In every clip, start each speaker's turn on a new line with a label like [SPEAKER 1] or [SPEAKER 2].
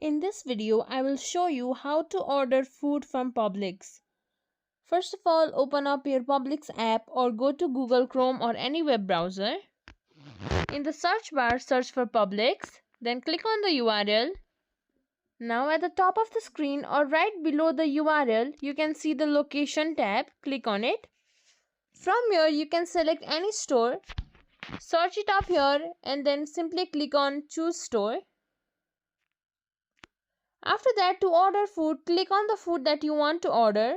[SPEAKER 1] In this video, I will show you how to order food from Publix. First of all, open up your Publix app or go to Google Chrome or any web browser. In the search bar, search for Publix, then click on the URL. Now at the top of the screen or right below the URL, you can see the location tab. Click on it. From here, you can select any store, search it up here and then simply click on choose store. After that, to order food, click on the food that you want to order.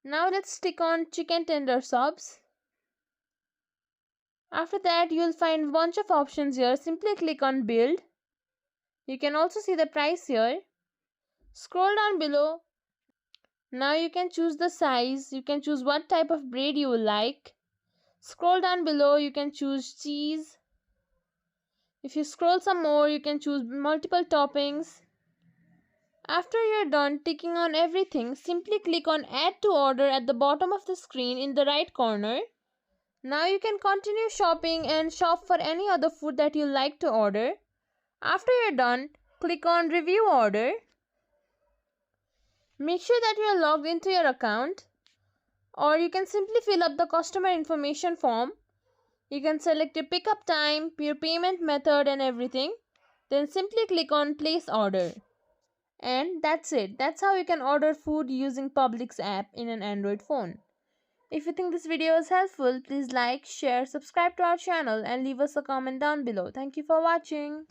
[SPEAKER 1] Now let's click on chicken tender subs. After that, you'll find a bunch of options here. Simply click on build. You can also see the price here. Scroll down below. Now you can choose the size. You can choose what type of bread you will like. Scroll down below, you can choose cheese. If you scroll some more, you can choose multiple toppings. After you're done ticking on everything, simply click on Add to Order at the bottom of the screen in the right corner. Now you can continue shopping and shop for any other food that you like to order. After you're done, click on Review Order. Make sure that you are logged into your account, or you can simply fill up the customer information form. You can select your pickup time, your payment method and everything. Then simply click on Place Order. And that's it. That's how you can order food using Publix app in an Android phone. If you think this video is helpful, please like, share, subscribe to our channel and leave us a comment down below. Thank you for watching.